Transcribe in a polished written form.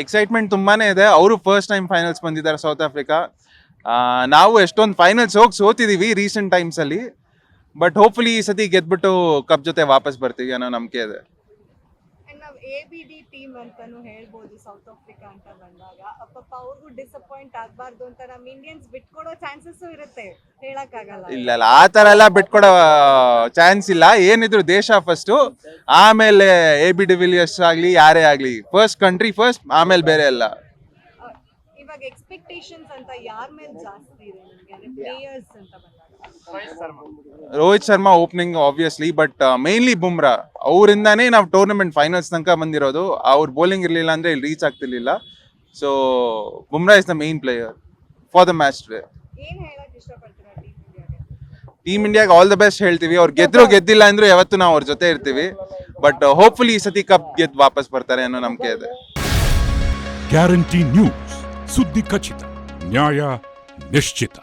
Excitement ತುಂಬಾನೇ ಇದೆ. ಅವರು ಫಸ್ಟ್ ಟೈಮ್ ಫೈನಲ್ಸ್ ಬಂದಿದ್ದಾರೆ ಸೌತ್ ಆಫ್ರಿಕಾ. ನಾವು ಎಷ್ಟೊಂದು ಫೈನಲ್ಸ್ ಹೋಗಿ ಸೋತಿದೀವಿ ರೀಸೆಂಟ್ ಟೈಮ್ಸ್ ಅಲ್ಲಿ. ಬಟ್ ಹೋಪ್ಫುಲಿ ಈ ಸತಿ ಗೆದ್ಬಿಟ್ಟು ಕಪ್ ಜೊತೆ ವಾಪಸ್ ಬರ್ತೀವಿ ಅನ್ನೋ ನಂಬಿಕೆ ಇದೆ. ಅಂಡ್ ನಾವು ABD ಟೀಮ್ ಅಂತಾನು ಹೇಳ್ಬೋದು ಸೌತ್ ಆಫ್ರಿಕಾ ಅಂತ ಬಂದಾಗ. ಪಾಪ ಅವ್ರಿಗೂ ಡಿಸಪಾಯಿಂಟ್ ಆಗಬಾರ್ದು ಅಂತ ನಮ್ಮ ಇಂಡಿಯನ್ಸ್ ಬಿಟ್ಕೊಡೋ ಚಾನ್ಸಸ್ ಇರುತ್ತೆ, ಹೇಳಕ್ಕಾಗಲ್ಲ. ಇಲ್ಲ ಆ ತರ ಎಲ್ಲ ಬಿಟ್ಕೊಡೋ ಚಾನ್ಸ್ ಇಲ್ಲ. ಏನಿದ್ರು ದೇಶ ಫಸ್ಟ್, ಆಮೇಲೆ AB ಡಿವಿಲಿಯರ್ಸ್ ಆಗ್ಲಿ ಯಾರೇ ಆಗ್ಲಿ, ಫಸ್ಟ್ ಕಂಟ್ರಿ ಫಸ್ಟ್, ಆಮೇಲೆ ಬೇರೆ ಎಲ್ಲ. ಇವಾಗ ಎಕ್ಸ್ಪೆಕ್ಟೇಷನ್ಸ್ ಅಂತ ಯಾರ ಮೇಲೆ ಜಾಸ್ತಿ ಇದೆ ನಿಮಗೆ, ಅಂದ್ರೆ ಪ್ಲೇಯರ್ಸ್ ಅಂತ ಬಂದಾಗ? Rohit Sharma opening obviously, but mainly Bumrah. ಅವರಿಂದಾನೇ ನಾವು ಟೂರ್ನಮೆಂಟ್ ಫೈನಲ್ಸ್ ತನಕ ಬಂದಿರೋದು. ಅವ್ರ ಬೌಲಿಂಗ್ ಇರಲಿಲ್ಲ ಅಂದ್ರೆ ಇಲ್ಲಿ ರೀಚ್ ಆಗ್ತಿರ್ಲಿಲ್ಲ. So Bumrah is the main player for the match today. ಏನ್ ಹೇಳಕ್ ಇಷ್ಟಪಡ್ತೀರಾ ಟೀಮ್ ಇಂಡಿಯಾಗೆ? ಟೀಮ್ ಇಂಡಿಯಾಗೆ ಆಲ್ ದ ಬೆಸ್ಟ್ ಹೇಳ್ತೀವಿ. ಅವ್ರು ಗೆದ್ರು ಗೆದ್ದಿಲ್ಲ ಅಂದ್ರೂ ಯಾವತ್ತು ನಾವು ಅವ್ರ ಜೊತೆ ಇರ್ತೀವಿ. ಬಟ್ ಹೋಪ್ಫುಲಿ ಈ ಸತಿ ಕಪ್ ಗೆದ್ದು ವಾಪಸ್ ಬರ್ತಾರೆ ಅನ್ನೋ ನಂಬಿಕೆ ಇದೆ. ಗ್ಯಾರಂಟಿ ನ್ಯೂಸ್, ಸುದ್ದಿ ಖಚಿತ, ನ್ಯಾಯ ನಿಶ್ಚಿತ.